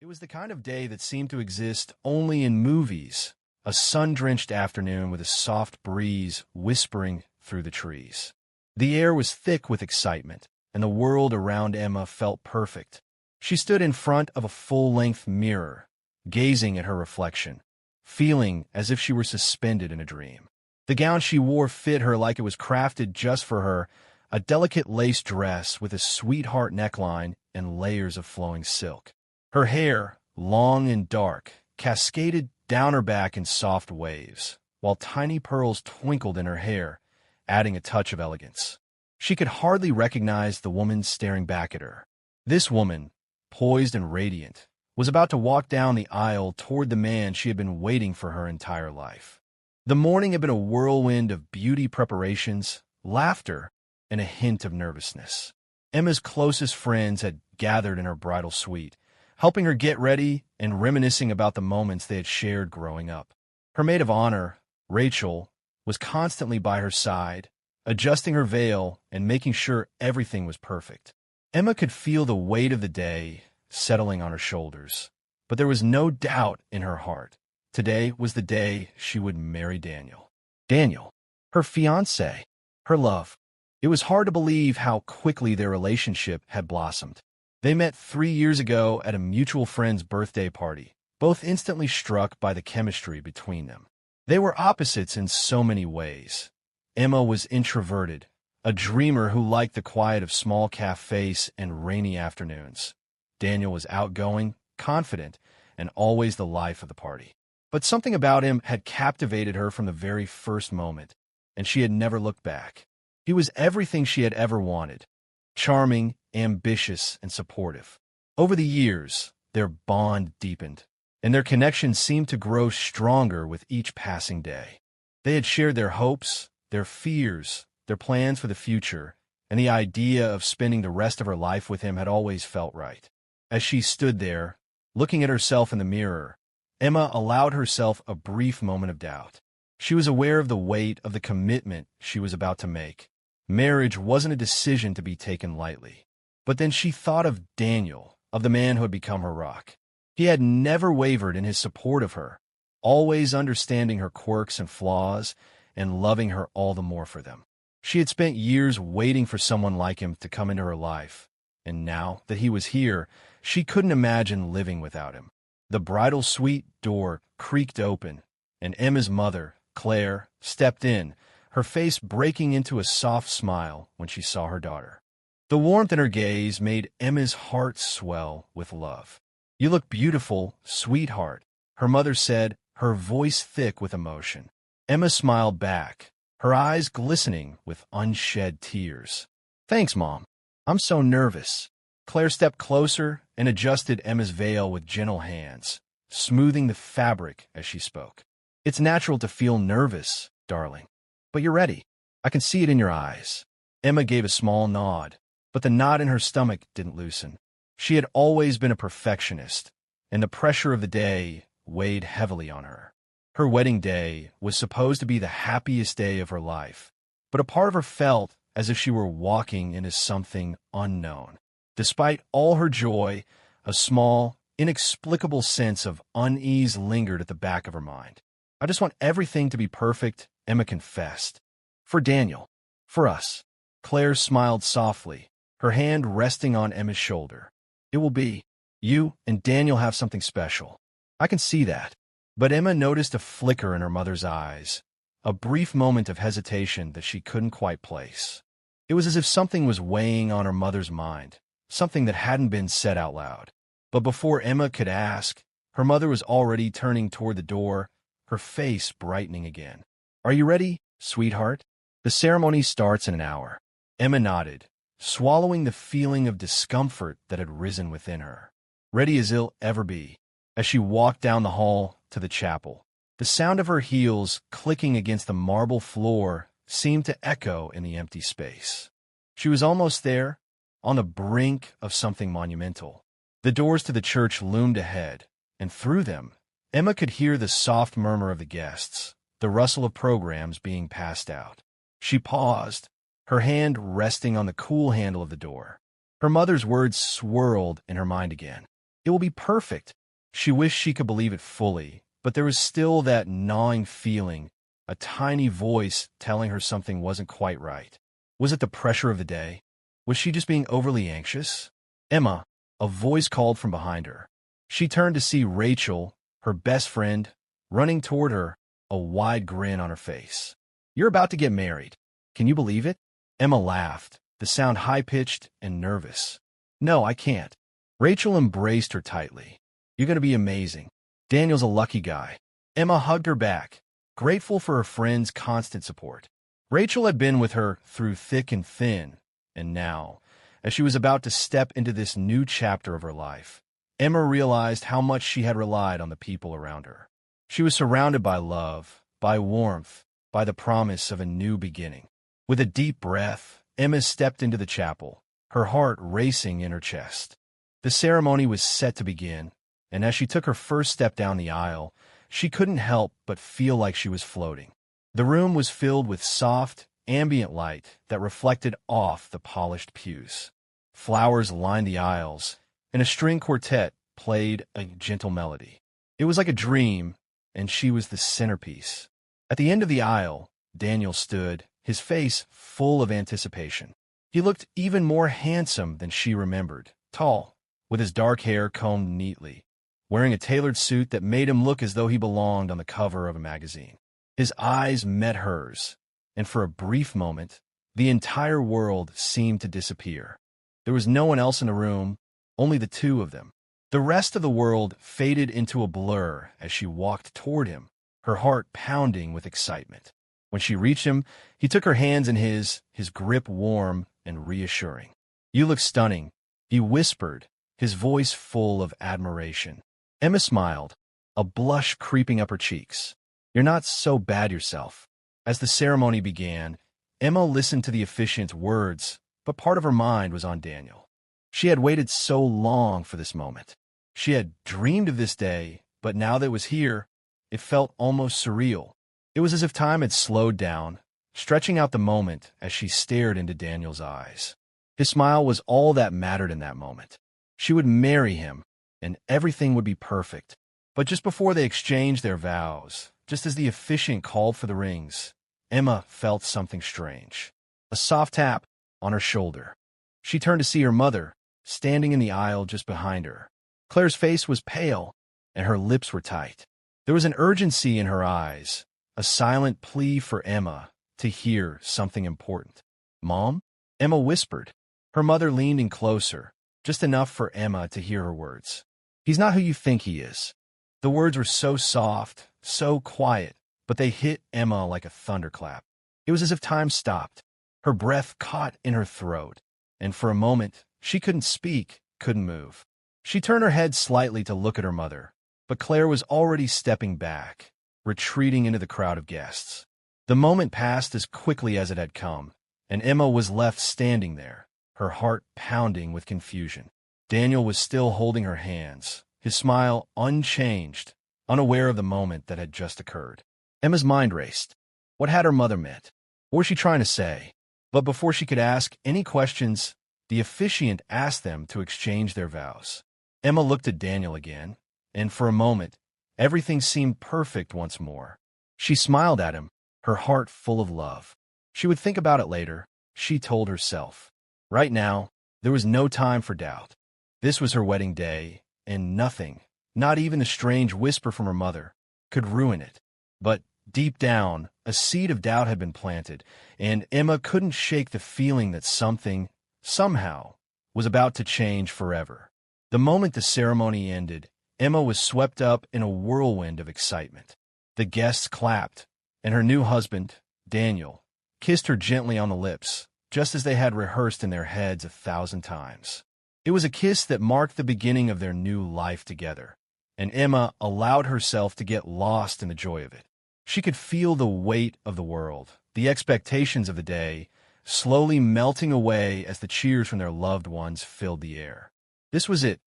It was the kind of day that seemed to exist only in movies, a sun-drenched afternoon with a soft breeze whispering through the trees. The air was thick with excitement, and the world around Emma felt perfect. She stood in front of a full-length mirror, gazing at her reflection, feeling as if she were suspended in a dream. The gown she wore fit her like it was crafted just for her, a delicate lace dress with a sweetheart neckline and layers of flowing silk. Her hair, long and dark, cascaded down her back in soft waves, while tiny pearls twinkled in her hair, adding a touch of elegance. She could hardly recognize the woman staring back at her. This woman, poised and radiant, was about to walk down the aisle toward the man she had been waiting for her entire life. The morning had been a whirlwind of beauty preparations, laughter, and a hint of nervousness. Emma's closest friends had gathered in her bridal suite, helping her get ready and reminiscing about the moments they had shared growing up. Her maid of honor, Rachel, was constantly by her side, adjusting her veil and making sure everything was perfect. Emma could feel the weight of the day settling on her shoulders, but there was no doubt in her heart. Today was the day she would marry Daniel. Daniel, her fiancé, her love. It was hard to believe how quickly their relationship had blossomed. They met 3 years ago at a mutual friend's birthday party, both instantly struck by the chemistry between them. They were opposites in so many ways. Emma was introverted, a dreamer who liked the quiet of small cafes and rainy afternoons. Daniel was outgoing, confident, and always the life of the party. But something about him had captivated her from the very first moment, and she had never looked back. He was everything she had ever wanted: charming, ambitious, and supportive. Over the years, their bond deepened, and their connection seemed to grow stronger with each passing day. They had shared their hopes, their fears, their plans for the future, and the idea of spending the rest of her life with him had always felt right. As she stood there, looking at herself in the mirror, Emma allowed herself a brief moment of doubt. She was aware of the weight of the commitment she was about to make. Marriage wasn't a decision to be taken lightly. But then she thought of Daniel, of the man who had become her rock. He had never wavered in his support of her, always understanding her quirks and flaws and loving her all the more for them. She had spent years waiting for someone like him to come into her life, and now that he was here, she couldn't imagine living without him. The bridal suite door creaked open, and Emma's mother, Claire, stepped in, her face breaking into a soft smile when she saw her daughter. The warmth in her gaze made Emma's heart swell with love. "You look beautiful, sweetheart," her mother said, her voice thick with emotion. Emma smiled back, her eyes glistening with unshed tears. "Thanks, Mom. I'm so nervous." Claire stepped closer and adjusted Emma's veil with gentle hands, smoothing the fabric as she spoke. "It's natural to feel nervous, darling. But you're ready. I can see it in your eyes." Emma gave a small nod, but the knot in her stomach didn't loosen. She had always been a perfectionist, and the pressure of the day weighed heavily on her. Her wedding day was supposed to be the happiest day of her life, but a part of her felt as if she were walking into something unknown. Despite all her joy, a small, inexplicable sense of unease lingered at the back of her mind. "I just want everything to be perfect," Emma confessed. "For Daniel. For us." Claire smiled softly, her hand resting on Emma's shoulder. "It will be. You and Daniel have something special. I can see that." But Emma noticed a flicker in her mother's eyes, a brief moment of hesitation that she couldn't quite place. It was as if something was weighing on her mother's mind, something that hadn't been said out loud. But before Emma could ask, her mother was already turning toward the door, her face brightening again. "Are you ready, sweetheart? The ceremony starts in an hour." Emma nodded, swallowing the feeling of discomfort that had risen within her. Ready as he'll ever be. As she walked down the hall to the chapel, the sound of her heels clicking against the marble floor seemed to echo in the empty space. She was almost there, on the brink of something monumental. The doors to the church loomed ahead, and through them, Emma could hear the soft murmur of the guests, the rustle of programs being passed out. She paused, her hand resting on the cool handle of the door. Her mother's words swirled in her mind again. It will be perfect. She wished she could believe it fully, but there was still that gnawing feeling, a tiny voice telling her something wasn't quite right. Was it the pressure of the day? Was she just being overly anxious? Emma, a voice called from behind her. She turned to see Rachel, her best friend, running toward her, a wide grin on her face. You're about to get married. Can you believe it? Emma laughed, the sound high-pitched and nervous. No, I can't. Rachel embraced her tightly. You're going to be amazing. Daniel's a lucky guy. Emma hugged her back, grateful for her friend's constant support. Rachel had been with her through thick and thin, and now, as she was about to step into this new chapter of her life, Emma realized how much she had relied on the people around her. She was surrounded by love, by warmth, by the promise of a new beginning. With a deep breath, Emma stepped into the chapel, her heart racing in her chest. The ceremony was set to begin, and as she took her first step down the aisle, she couldn't help but feel like she was floating. The room was filled with soft, ambient light that reflected off the polished pews. Flowers lined the aisles, and a string quartet played a gentle melody. It was like a dream, and she was the centerpiece. At the end of the aisle, Daniel stood, his face full of anticipation. He looked even more handsome than she remembered, tall, with his dark hair combed neatly, wearing a tailored suit that made him look as though he belonged on the cover of a magazine. His eyes met hers, and for a brief moment, the entire world seemed to disappear. There was no one else in the room, only the two of them. The rest of the world faded into a blur as she walked toward him, her heart pounding with excitement. When she reached him, he took her hands in his grip warm and reassuring. You look stunning, he whispered, his voice full of admiration. Emma smiled, a blush creeping up her cheeks. You're not so bad yourself. As the ceremony began, Emma listened to the officiant's words, but part of her mind was on Daniel. She had waited so long for this moment. She had dreamed of this day, but now that it was here, it felt almost surreal. It was as if time had slowed down, stretching out the moment as she stared into Daniel's eyes. His smile was all that mattered in that moment. She would marry him, and everything would be perfect. But just before they exchanged their vows, just as the officiant called for the rings, Emma felt something strange. A soft tap on her shoulder. She turned to see her mother, standing in the aisle just behind her. Claire's face was pale, and her lips were tight. There was an urgency in her eyes, a silent plea for Emma to hear something important. Mom? Emma whispered. Her mother leaned in closer, just enough for Emma to hear her words. He's not who you think he is. The words were so soft, so quiet, but they hit Emma like a thunderclap. It was as if time stopped. Her breath caught in her throat, and for a moment, she couldn't speak, couldn't move. She turned her head slightly to look at her mother, but Claire was already stepping back, retreating into the crowd of guests. The moment passed as quickly as it had come, and Emma was left standing there, her heart pounding with confusion. Daniel was still holding her hands, his smile unchanged, unaware of the moment that had just occurred. Emma's mind raced. What had her mother meant? What was she trying to say? But before she could ask any questions, the officiant asked them to exchange their vows. Emma looked at Daniel again, and for a moment, everything seemed perfect once more. She smiled at him, her heart full of love. She would think about it later, she told herself. Right now, there was no time for doubt. This was her wedding day, and nothing, not even the strange whisper from her mother, could ruin it. But deep down, a seed of doubt had been planted, and Emma couldn't shake the feeling that something, somehow, was about to change forever. The moment the ceremony ended, Emma was swept up in a whirlwind of excitement. The guests clapped, and her new husband, Daniel, kissed her gently on the lips, just as they had rehearsed in their heads 1,000 times. It was a kiss that marked the beginning of their new life together, and Emma allowed herself to get lost in the joy of it. She could feel the weight of the world, the expectations of the day, slowly melting away as the cheers from their loved ones filled the air. This was it,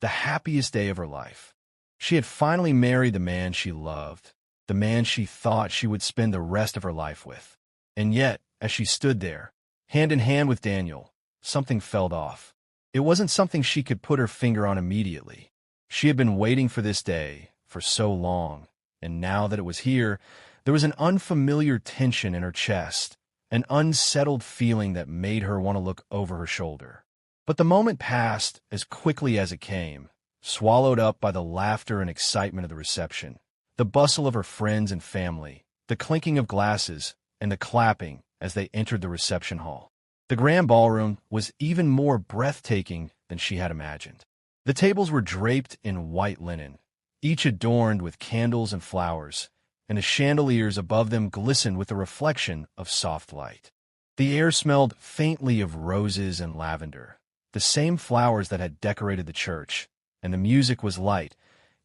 the happiest day of her life. She had finally married the man she loved, the man she thought she would spend the rest of her life with. And yet, as she stood there, hand in hand with Daniel, something felt off. It wasn't something she could put her finger on immediately, She had been waiting for this day for so long, and now that it was here, there was an unfamiliar tension in her chest, an unsettled feeling that made her want to look over her shoulder. But the moment passed as quickly as it came, swallowed up by the laughter and excitement of the reception, the bustle of her friends and family, the clinking of glasses, and the clapping as they entered the reception hall. The grand ballroom was even more breathtaking than she had imagined. The tables were draped in white linen, each adorned with candles and flowers, and the chandeliers above them glistened with the reflection of soft light. The air smelled faintly of roses and lavender, the same flowers that had decorated the church, and the music was light,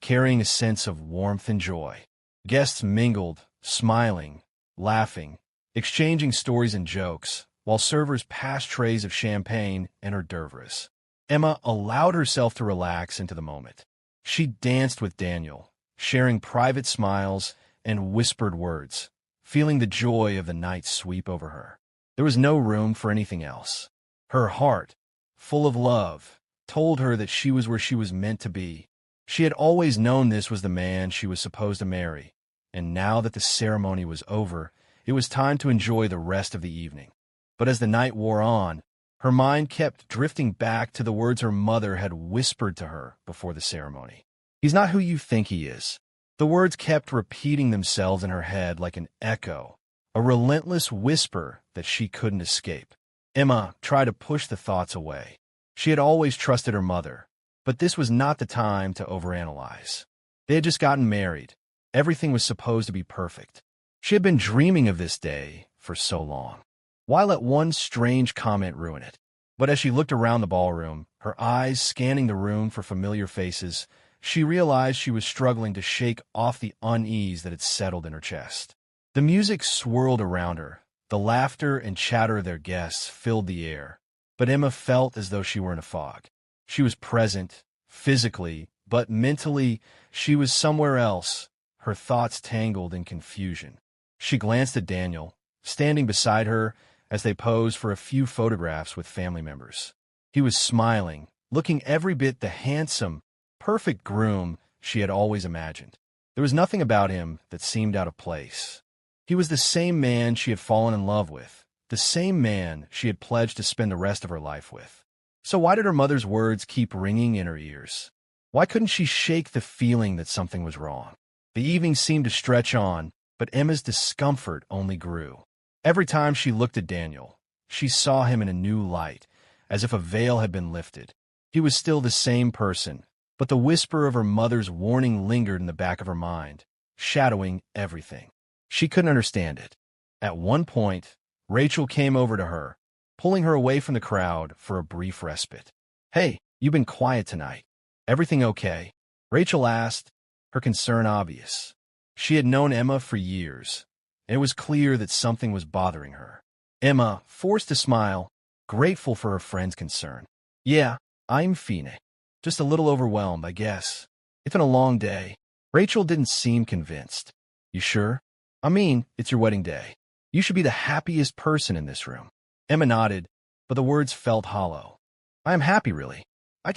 carrying a sense of warmth and joy. Guests mingled, smiling, laughing, exchanging stories and jokes, while servers passed trays of champagne and hors d'oeuvres. Emma allowed herself to relax into the moment. She danced with Daniel, sharing private smiles and whispered words, feeling the joy of the night sweep over her. There was no room for anything else. Her heart, full of love, told her that she was where she was meant to be. She had always known this was the man she was supposed to marry, and now that the ceremony was over, it was time to enjoy the rest of the evening. But as the night wore on, her mind kept drifting back to the words her mother had whispered to her before the ceremony. "He's not who you think he is." The words kept repeating themselves in her head like an echo, a relentless whisper that she couldn't escape. Emma tried to push the thoughts away. She had always trusted her mother, but this was not the time to overanalyze. They had just gotten married. Everything was supposed to be perfect. She had been dreaming of this day for so long. Why let one strange comment ruin it? But as she looked around the ballroom, her eyes scanning the room for familiar faces, she realized she was struggling to shake off the unease that had settled in her chest. The music swirled around her. The laughter and chatter of their guests filled the air, but Emma felt as though she were in a fog. She was present, physically, but mentally, she was somewhere else, her thoughts tangled in confusion. She glanced at Daniel, standing beside her as they posed for a few photographs with family members. He was smiling, looking every bit the handsome, perfect groom she had always imagined. There was nothing about him that seemed out of place. He was the same man she had fallen in love with, the same man she had pledged to spend the rest of her life with. So why did her mother's words keep ringing in her ears? Why couldn't she shake the feeling that something was wrong? The evening seemed to stretch on, but Emma's discomfort only grew. Every time she looked at Daniel, she saw him in a new light, as if a veil had been lifted. He was still the same person, but the whisper of her mother's warning lingered in the back of her mind, shadowing everything. She couldn't understand it. At one point, Rachel came over to her, pulling her away from the crowd for a brief respite. "Hey, you've been quiet tonight. Everything okay?" Rachel asked, her concern obvious. She had known Emma for years, and it was clear that something was bothering her. Emma forced a smile, grateful for her friend's concern. "Yeah, I'm fine. Just a little overwhelmed, I guess. It's been a long day." Rachel didn't seem convinced. "You sure? I mean, it's your wedding day. You should be the happiest person in this room." Emma nodded, but the words felt hollow. "I am happy, really. I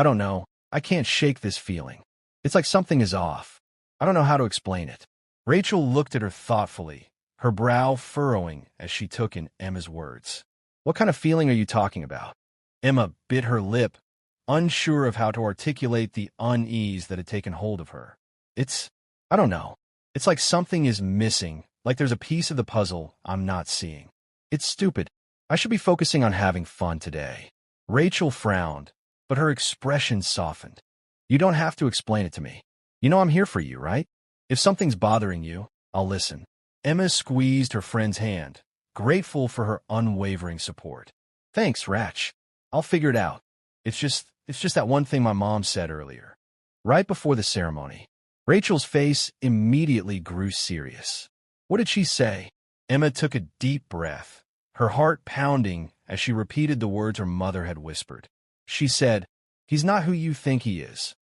don't know. I can't shake this feeling. It's like something is off. I don't know how to explain it." Rachel looked at her thoughtfully, her brow furrowing as she took in Emma's words. "What kind of feeling are you talking about?" Emma bit her lip, unsure of how to articulate the unease that had taken hold of her. I don't know. It's like something is missing, like there's a piece of the puzzle I'm not seeing. It's stupid. I should be focusing on having fun today." Rachel frowned, but her expression softened. "You don't have to explain it to me. You know I'm here for you, right? If something's bothering you, I'll listen." Emma squeezed her friend's hand, grateful for her unwavering support. "Thanks, Ratch. I'll figure it out. It's just that one thing my mom said earlier." Right before the ceremony, Rachel's face immediately grew serious. "What did she say?" Emma took a deep breath, her heart pounding as she repeated the words her mother had whispered. She said, "He's not who you think he is."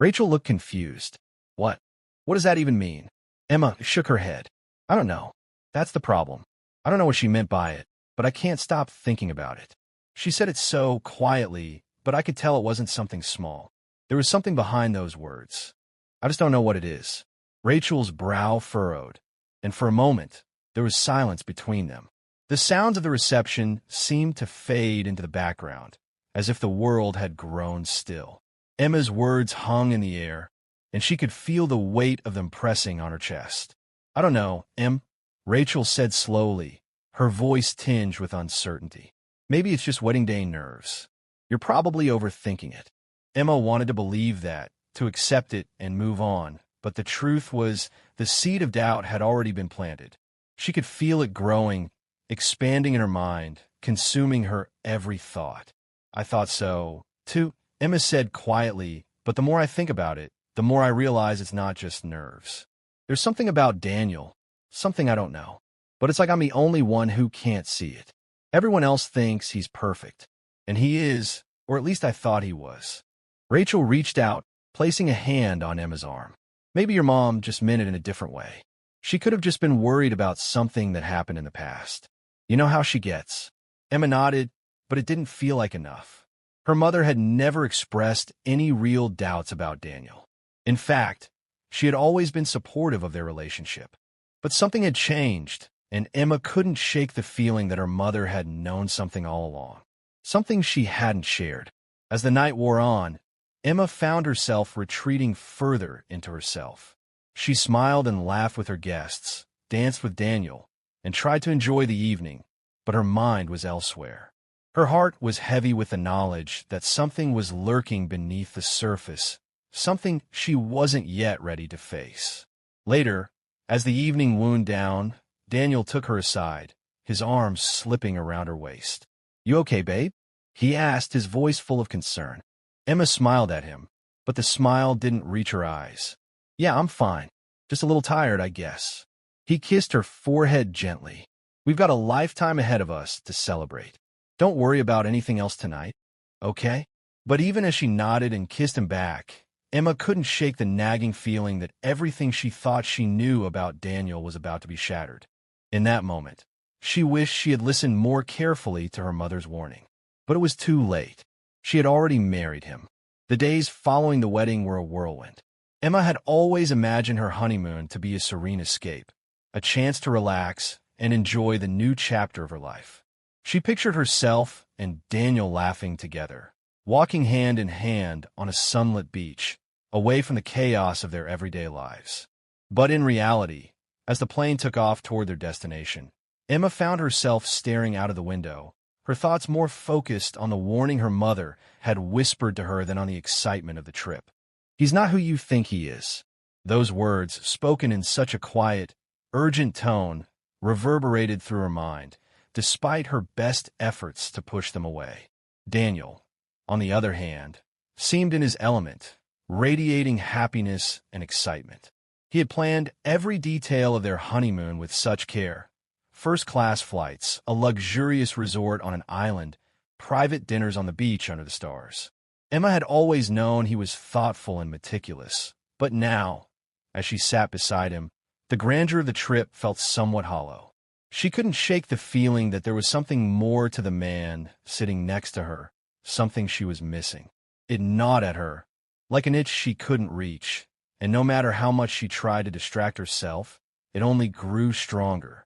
Rachel looked confused. "What? What does that even mean?" Emma shook her head. "I don't know. That's the problem. I don't know what she meant by it, but I can't stop thinking about it." She said it so quietly, but I could tell it wasn't something small. There was something behind those words. I just don't know what it is. Rachel's brow furrowed, and for a moment, there was silence between them. The sounds of the reception seemed to fade into the background, as if the world had grown still. Emma's words hung in the air, and she could feel the weight of them pressing on her chest. I don't know, Em, Rachel said slowly, her voice tinged with uncertainty. Maybe it's just wedding day nerves. You're probably overthinking it. Emma wanted to believe that, to accept it and move on, but the truth was the seed of doubt had already been planted. She could feel it growing, expanding in her mind, consuming her every thought. I thought so, too, Emma said quietly, but the more I think about it, the more I realize it's not just nerves. There's something about Daniel, something I don't know, but it's like I'm the only one who can't see it. Everyone else thinks he's perfect, and he is, or at least I thought he was. Rachel reached out, placing a hand on Emma's arm. Maybe your mom just meant it in a different way. She could have just been worried about something that happened in the past. You know how she gets. Emma nodded, but it didn't feel like enough. Her mother had never expressed any real doubts about Daniel. In fact, she had always been supportive of their relationship. But something had changed, and Emma couldn't shake the feeling that her mother had known something all along. Something she hadn't shared. As the night wore on, Emma found herself retreating further into herself. She smiled and laughed with her guests, danced with Daniel, and tried to enjoy the evening, but her mind was elsewhere. Her heart was heavy with the knowledge that something was lurking beneath the surface, something she wasn't yet ready to face. Later, as the evening wound down, Daniel took her aside, his arms slipping around her waist. "You okay, babe?" he asked, his voice full of concern. Emma smiled at him, but the smile didn't reach her eyes. "Yeah, I'm fine. Just a little tired, I guess." He kissed her forehead gently. "We've got a lifetime ahead of us to celebrate. Don't worry about anything else tonight, okay?" But even as she nodded and kissed him back, Emma couldn't shake the nagging feeling that everything she thought she knew about Daniel was about to be shattered. In that moment, she wished she had listened more carefully to her mother's warning. But it was too late. She had already married him. The days following the wedding were a whirlwind. Emma had always imagined her honeymoon to be a serene escape, a chance to relax and enjoy the new chapter of her life. She pictured herself and Daniel laughing together, walking hand in hand on a sunlit beach, away from the chaos of their everyday lives. But in reality, as the plane took off toward their destination, Emma found herself staring out of the window, her thoughts more focused on the warning her mother had whispered to her than on the excitement of the trip. "He's not who you think he is." Those words, spoken in such a quiet, urgent tone, reverberated through her mind, despite her best efforts to push them away. Daniel, on the other hand, seemed in his element, radiating happiness and excitement. He had planned every detail of their honeymoon with such care. First-class flights, a luxurious resort on an island, private dinners on the beach under the stars. Emma had always known he was thoughtful and meticulous, but now, as she sat beside him, the grandeur of the trip felt somewhat hollow. She couldn't shake the feeling that there was something more to the man sitting next to her, something she was missing. It gnawed at her, like an itch she couldn't reach, and no matter how much she tried to distract herself, it only grew stronger.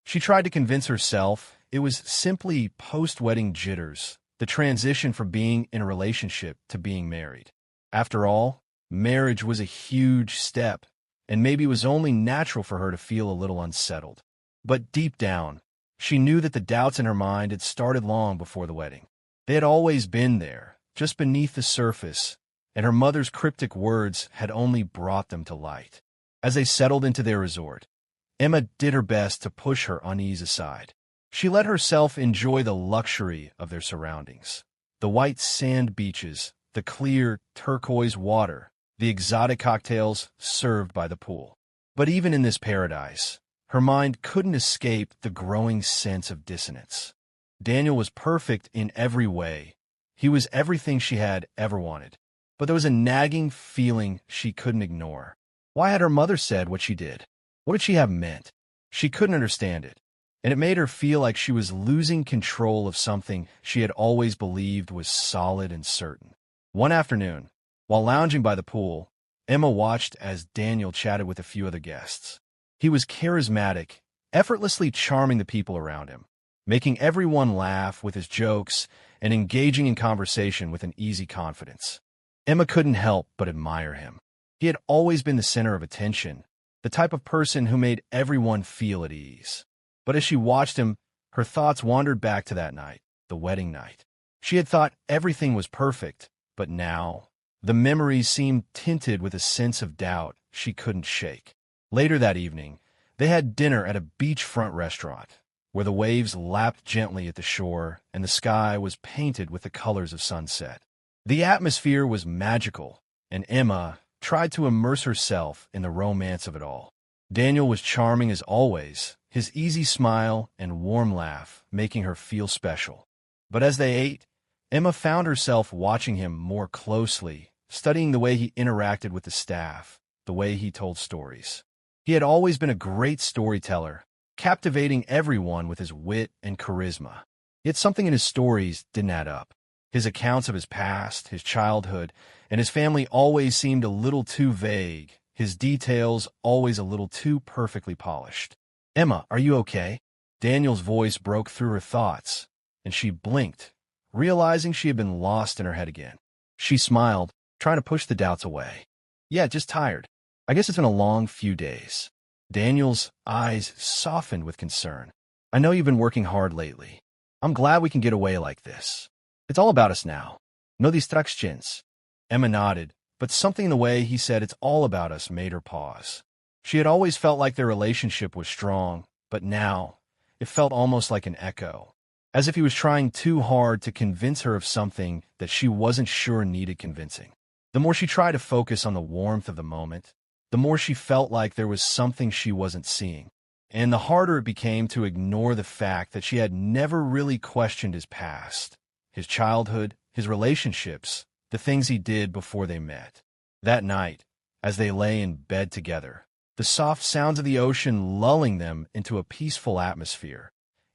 She tried to convince herself it was simply post-wedding jitters, the transition from being in a relationship to being married. After all, marriage was a huge step, and maybe it was only natural for her to feel a little unsettled. But deep down, she knew that the doubts in her mind had started long before the wedding. They had always been there, just beneath the surface, and her mother's cryptic words had only brought them to light. As they settled into their resort, Emma did her best to push her unease aside. She let herself enjoy the luxury of their surroundings. The white sand beaches, the clear turquoise water, the exotic cocktails served by the pool. But even in this paradise, her mind couldn't escape the growing sense of dissonance. Daniel was perfect in every way. He was everything she had ever wanted. But there was a nagging feeling she couldn't ignore. Why had her mother said what she did? What did she have meant? She couldn't understand it, and it made her feel like she was losing control of something she had always believed was solid and certain. One afternoon, While lounging by the pool, Emma watched as Daniel chatted with a few other guests. He was charismatic, effortlessly charming the people around him, making everyone laugh with his jokes and engaging in conversation with an easy confidence. Emma couldn't help but admire him. He had always been the center of attention, the type of person who made everyone feel at ease. But as she watched him, her thoughts wandered back to that night, the wedding night. She had thought everything was perfect, but now the memories seemed tinted with a sense of doubt she couldn't shake. Later that evening, they had dinner at a beachfront restaurant, where the waves lapped gently at the shore and the sky was painted with the colors of sunset. The atmosphere was magical, and Emma tried to immerse herself in the romance of it all. Daniel was charming as always, his easy smile and warm laugh making her feel special. But as they ate, Emma found herself watching him more closely, studying the way he interacted with the staff, the way he told stories. He had always been a great storyteller, captivating everyone with his wit and charisma. Yet something in his stories didn't add up. His accounts of his past, his childhood, and his family always seemed a little too vague, his details always a little too perfectly polished. "Emma, are you okay?" Daniel's voice broke through her thoughts, and she blinked, realizing she had been lost in her head again. She smiled, trying to push the doubts away. "Yeah, just tired. I guess it's been a long few days." Daniel's eyes softened with concern. "I know you've been working hard lately. I'm glad we can get away like this. It's all about us now. No distractions." Emma nodded, but something in the way he said "it's all about us" made her pause. She had always felt like their relationship was strong, but now it felt almost like an echo, as if he was trying too hard to convince her of something that she wasn't sure needed convincing. The more she tried to focus on the warmth of the moment, the more she felt like there was something she wasn't seeing, and the harder it became to ignore the fact that she had never really questioned his past, his childhood, his relationships, the things he did before they met. That night, as they lay in bed together, the soft sounds of the ocean lulling them into a peaceful atmosphere,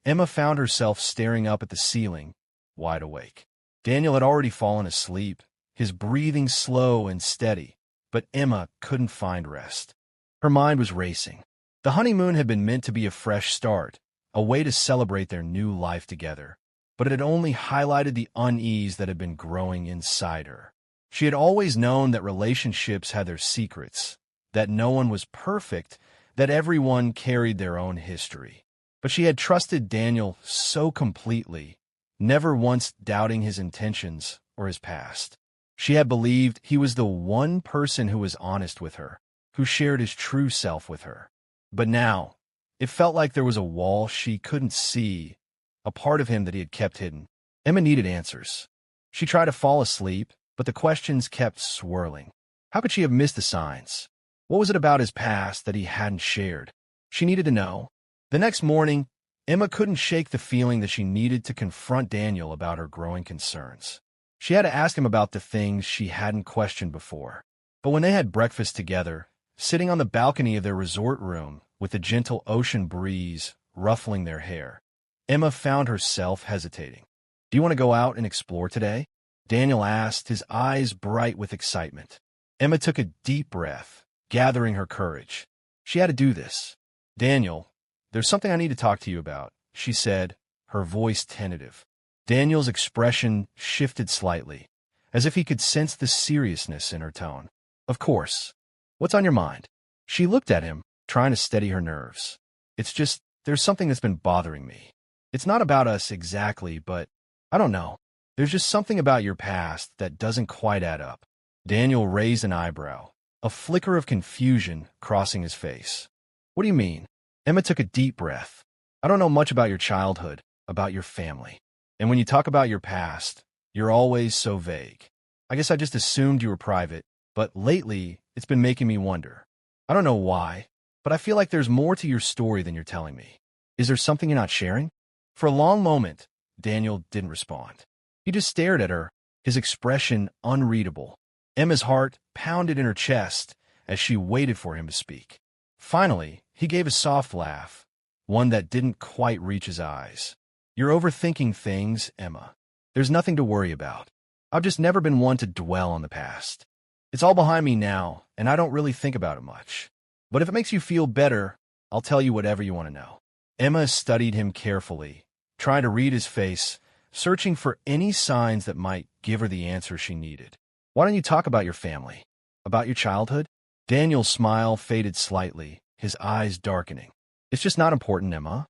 Emma found herself staring up at the ceiling, wide awake. Daniel had already fallen asleep, his breathing slow and steady, but Emma couldn't find rest. Her mind was racing. The honeymoon had been meant to be a fresh start, a way to celebrate their new life together, but it had only highlighted the unease that had been growing inside her. She had always known that relationships had their secrets, that no one was perfect, that everyone carried their own history. But she had trusted Daniel so completely, never once doubting his intentions or his past. She had believed he was the one person who was honest with her, who shared his true self with her. But now, it felt like there was a wall she couldn't see, a part of him that he had kept hidden. Emma needed answers. She tried to fall asleep, but the questions kept swirling. How could she have missed the signs? What was it about his past that he hadn't shared? She needed to know. The next morning, Emma couldn't shake the feeling that she needed to confront Daniel about her growing concerns. She had to ask him about the things she hadn't questioned before. But when they had breakfast together, sitting on the balcony of their resort room with the gentle ocean breeze ruffling their hair, Emma found herself hesitating. "Do you want to go out and explore today?" Daniel asked, his eyes bright with excitement. Emma took a deep breath, gathering her courage. She had to do this. "Daniel, there's something I need to talk to you about," she said, her voice tentative. Daniel's expression shifted slightly, as if he could sense the seriousness in her tone. "Of course. What's on your mind?" She looked at him, trying to steady her nerves. "It's just, there's something that's been bothering me. It's not about us exactly, but I don't know. There's just something about your past that doesn't quite add up." Daniel raised an eyebrow, a flicker of confusion crossing his face. "What do you mean?" Emma took a deep breath. "I don't know much about your childhood, about your family. And when you talk about your past, you're always so vague. I guess I just assumed you were private, but lately it's been making me wonder. I don't know why, but I feel like there's more to your story than you're telling me. Is there something you're not sharing?" For a long moment, Daniel didn't respond. He just stared at her, his expression unreadable. Emma's heart pounded in her chest as she waited for him to speak. Finally, he gave a soft laugh, one that didn't quite reach his eyes. "You're overthinking things, Emma. There's nothing to worry about. I've just never been one to dwell on the past. It's all behind me now, and I don't really think about it much. But if it makes you feel better, I'll tell you whatever you want to know. Emma studied him carefully, trying to read his face, searching for any signs that might give her the answer she needed. Why don't you talk about your family? About your childhood? Daniel's smile faded slightly, his eyes darkening. It's just not important, Emma.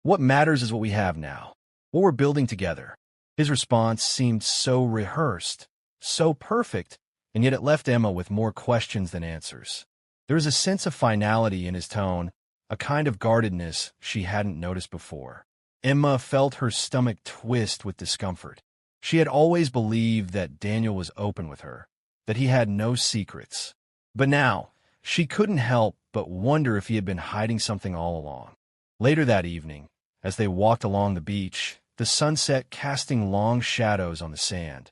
What matters is what we have now, what we're building together. His response seemed so rehearsed, so perfect, and yet it left Emma with more questions than answers. There was a sense of finality in his tone, a kind of guardedness she hadn't noticed before. Emma felt her stomach twist with discomfort. She had always believed that Daniel was open with her, that he had no secrets. But now, she couldn't help but wonder if he had been hiding something all along. Later that evening, as they walked along the beach, the sunset casting long shadows on the sand,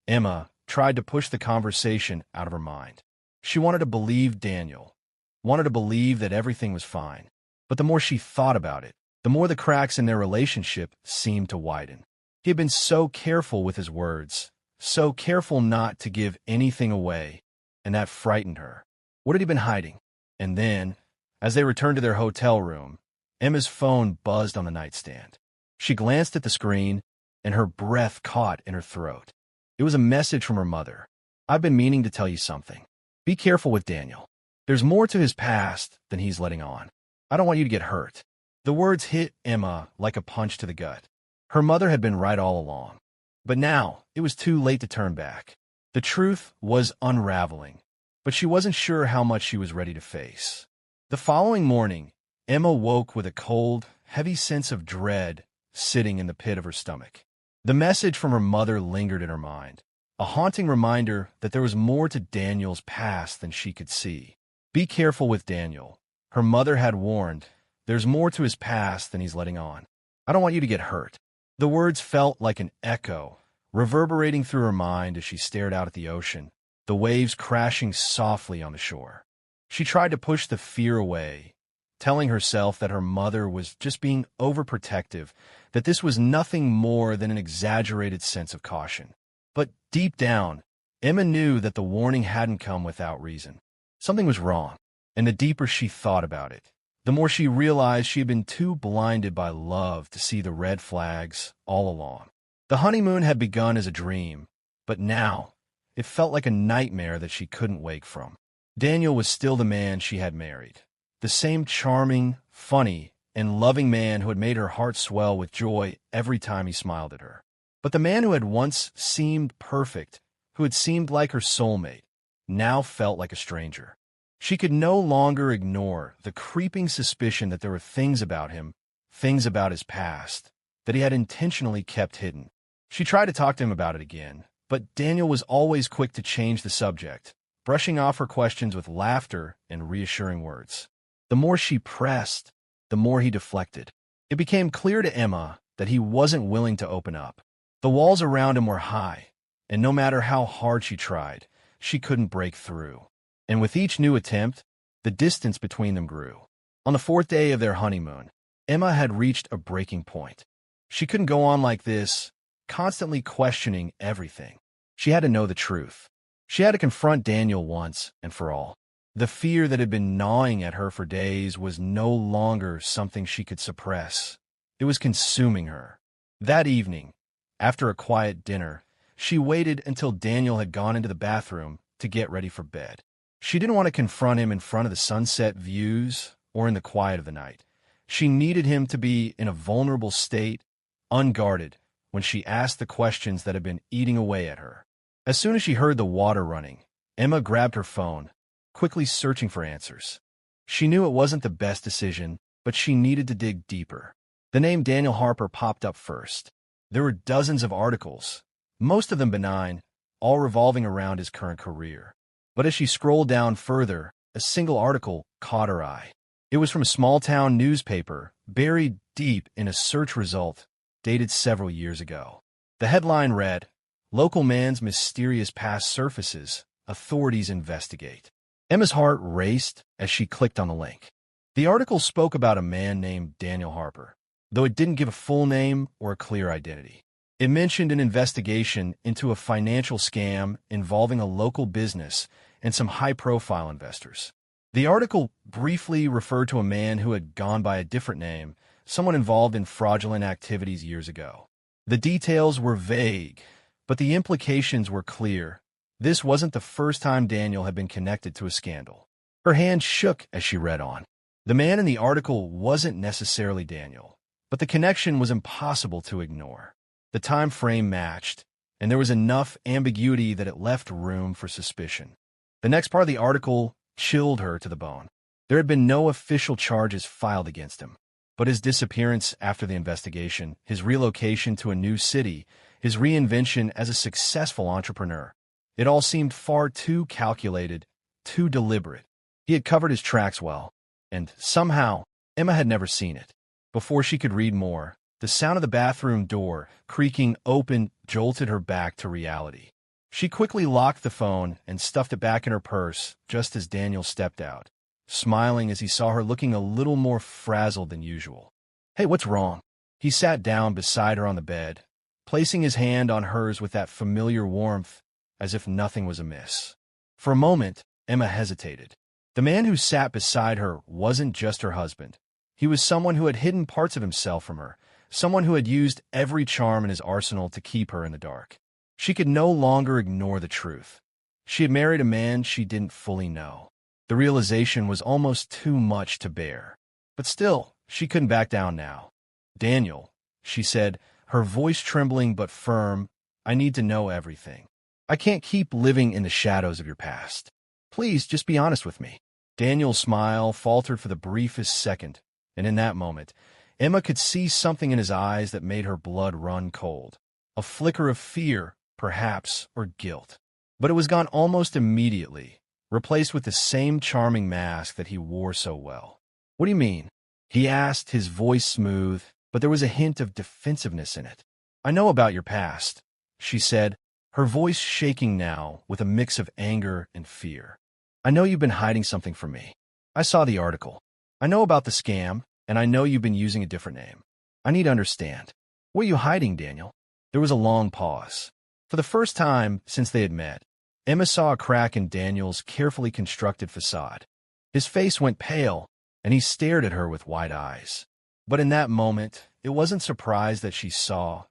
Emma tried to push the conversation out of her mind. She wanted to believe Daniel, wanted to believe that everything was fine. But the more she thought about it, the more the cracks in their relationship seemed to widen. He had been so careful with his words, so careful not to give anything away, and that frightened her. What had he been hiding? And then, as they returned to their hotel room, Emma's phone buzzed on the nightstand. She glanced at the screen, and her breath caught in her throat. It was a message from her mother. I've been meaning to tell you something. Be careful with Daniel. There's more to his past than he's letting on. I don't want you to get hurt. The words hit Emma like a punch to the gut. Her mother had been right all along. But now, it was too late to turn back. The truth was unraveling, but she wasn't sure how much she was ready to face. The following morning, Emma woke with a cold, heavy sense of dread sitting in the pit of her stomach. The message from her mother lingered in her mind, a haunting reminder that there was more to Daniel's past than she could see. Be careful with Daniel. Her mother had warned, there's more to his past than he's letting on. I don't want you to get hurt. The words felt like an echo, reverberating through her mind as she stared out at the ocean, the waves crashing softly on the shore. She tried to push the fear away, telling herself that her mother was just being overprotective, that this was nothing more than an exaggerated sense of caution. But deep down, Emma knew that the warning hadn't come without reason. Something was wrong, and the deeper she thought about it, the more she realized she had been too blinded by love to see the red flags all along. The honeymoon had begun as a dream, but now it felt like a nightmare that she couldn't wake from. Daniel was still the man she had married, the same charming, funny, and loving man who had made her heart swell with joy every time he smiled at her. But the man who had once seemed perfect, who had seemed like her soulmate, now felt like a stranger. She could no longer ignore the creeping suspicion that there were things about him, things about his past, that he had intentionally kept hidden. She tried to talk to him about it again, but Daniel was always quick to change the subject, brushing off her questions with laughter and reassuring words. The more she pressed, the more he deflected. It became clear to Emma that he wasn't willing to open up. The walls around him were high, and no matter how hard she tried, she couldn't break through. And with each new attempt, the distance between them grew. On the fourth day of their honeymoon, Emma had reached a breaking point. She couldn't go on like this, constantly questioning everything. She had to know the truth. She had to confront Daniel once and for all. The fear that had been gnawing at her for days was no longer something she could suppress. It was consuming her. That evening, after a quiet dinner, she waited until Daniel had gone into the bathroom to get ready for bed. She didn't want to confront him in front of the sunset views or in the quiet of the night. She needed him to be in a vulnerable state, unguarded, when she asked the questions that had been eating away at her. As soon as she heard the water running, Emma grabbed her phone, quickly searching for answers. She knew it wasn't the best decision, but she needed to dig deeper. The name Daniel Harper popped up first. There were dozens of articles, most of them benign, all revolving around his current career. But as she scrolled down further, a single article caught her eye. It was from a small-town newspaper, buried deep in a search result dated several years ago. The headline read, "Local man's mysterious past surfaces. Authorities investigate." Emma's heart raced as she clicked on the link. The article spoke about a man named Daniel Harper, though it didn't give a full name or a clear identity. It mentioned an investigation into a financial scam involving a local business and some high-profile investors. The article briefly referred to a man who had gone by a different name, someone involved in fraudulent activities years ago. The details were vague, but the implications were clear. This wasn't the first time Daniel had been connected to a scandal. Her hand shook as she read on. The man in the article wasn't necessarily Daniel, but the connection was impossible to ignore. The time frame matched, and there was enough ambiguity that it left room for suspicion. The next part of the article chilled her to the bone. There had been no official charges filed against him, but his disappearance after the investigation, his relocation to a new city, his reinvention as a successful entrepreneur, it all seemed far too calculated, too deliberate. He had covered his tracks well, and somehow Emma had never seen it. Before she could read more, the sound of the bathroom door creaking open jolted her back to reality. She quickly locked the phone and stuffed it back in her purse just as Daniel stepped out, smiling as he saw her looking a little more frazzled than usual. "Hey, what's wrong?" He sat down beside her on the bed, placing his hand on hers with that familiar warmth, as if nothing was amiss. For a moment, Emma hesitated. The man who sat beside her wasn't just her husband. He was someone who had hidden parts of himself from her, someone who had used every charm in his arsenal to keep her in the dark. She could no longer ignore the truth. She had married a man she didn't fully know. The realization was almost too much to bear. But still, she couldn't back down now. "Daniel," she said, her voice trembling but firm, "I need to know everything. I can't keep living in the shadows of your past. Please, just be honest with me." Daniel's smile faltered for the briefest second, and in that moment, Emma could see something in his eyes that made her blood run cold. A flicker of fear, perhaps, or guilt. But it was gone almost immediately, replaced with the same charming mask that he wore so well. "What do you mean?" he asked, his voice smooth, but there was a hint of defensiveness in it. "I know about your past," she said, her voice shaking now with a mix of anger and fear. "I know you've been hiding something from me. I saw the article. I know about the scam, and I know you've been using a different name. I need to understand. What are you hiding, Daniel?" There was a long pause. For the first time since they had met, Emma saw a crack in Daniel's carefully constructed facade. His face went pale, and he stared at her with wide eyes. But in that moment, it wasn't surprise that she saw.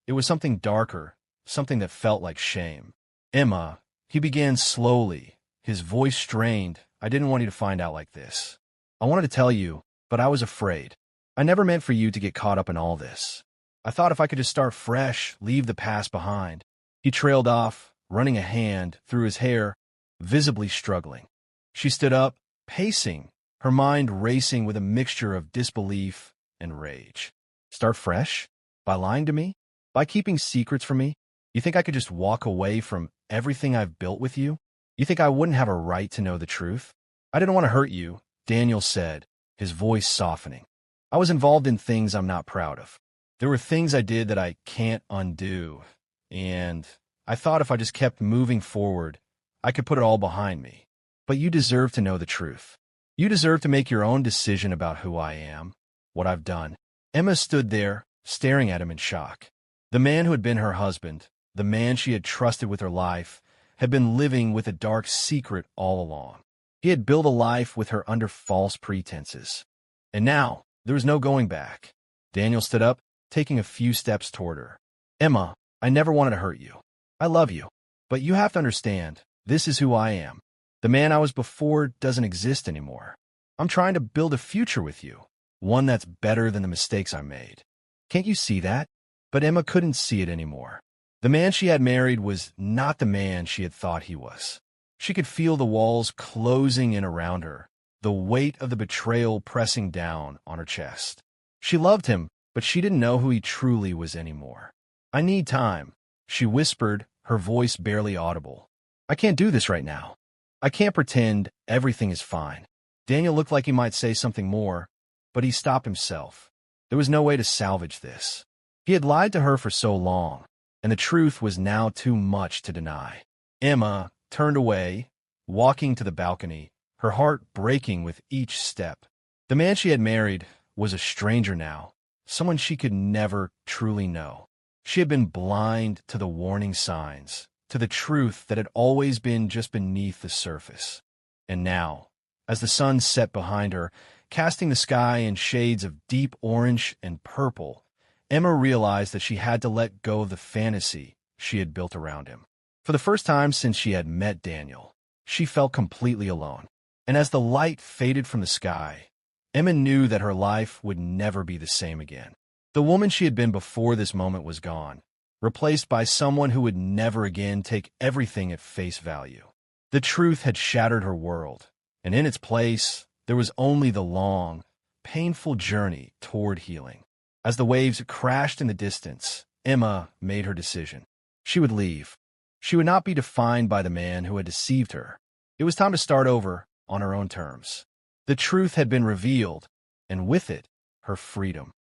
It was something darker, something that felt like shame. "Emma," he began slowly, his voice strained, "I didn't want you to find out like this. I wanted to tell you, but I was afraid. I never meant for you to get caught up in all this. I thought if I could just start fresh, leave the past behind." He trailed off, running a hand through his hair, visibly struggling. She stood up, pacing, her mind racing with a mixture of disbelief and rage. "Start fresh? By lying to me? By keeping secrets from me? You think I could just walk away from everything I've built with you? You think I wouldn't have a right to know the truth?" "I didn't want to hurt you," Daniel said, his voice softening. "I was involved in things I'm not proud of. There were things I did that I can't undo, and I thought if I just kept moving forward, I could put it all behind me. But you deserve to know the truth. You deserve to make your own decision about who I am, what I've done." Emma stood there, staring at him in shock. The man who had been her husband, the man she had trusted with her life, had been living with a dark secret all along. He had built a life with her under false pretenses. And now, there was no going back. Daniel stood up, taking a few steps toward her. "Emma, I never wanted to hurt you. I love you. But you have to understand, this is who I am. The man I was before doesn't exist anymore. I'm trying to build a future with you, one that's better than the mistakes I made. Can't you see that?" But Emma couldn't see it anymore. The man she had married was not the man she had thought he was. She could feel the walls closing in around her, the weight of the betrayal pressing down on her chest. She loved him, but she didn't know who he truly was anymore. "I need time," she whispered, her voice barely audible. "I can't do this right now. I can't pretend everything is fine." Daniel looked like he might say something more, but he stopped himself. There was no way to salvage this. He had lied to her for so long, and the truth was now too much to deny. Emma turned away, walking to the balcony, her heart breaking with each step. The man she had married was a stranger now, someone she could never truly know. She had been blind to the warning signs, to the truth that had always been just beneath the surface. And now, as the sun set behind her, casting the sky in shades of deep orange and purple, Emma realized that she had to let go of the fantasy she had built around him. For the first time since she had met Daniel, she felt completely alone. And as the light faded from the sky, Emma knew that her life would never be the same again. The woman she had been before this moment was gone, replaced by someone who would never again take everything at face value. The truth had shattered her world, and in its place, there was only the long, painful journey toward healing. As the waves crashed in the distance, Emma made her decision. She would leave. She would not be defined by the man who had deceived her. It was time to start over on her own terms. The truth had been revealed, and with it, her freedom.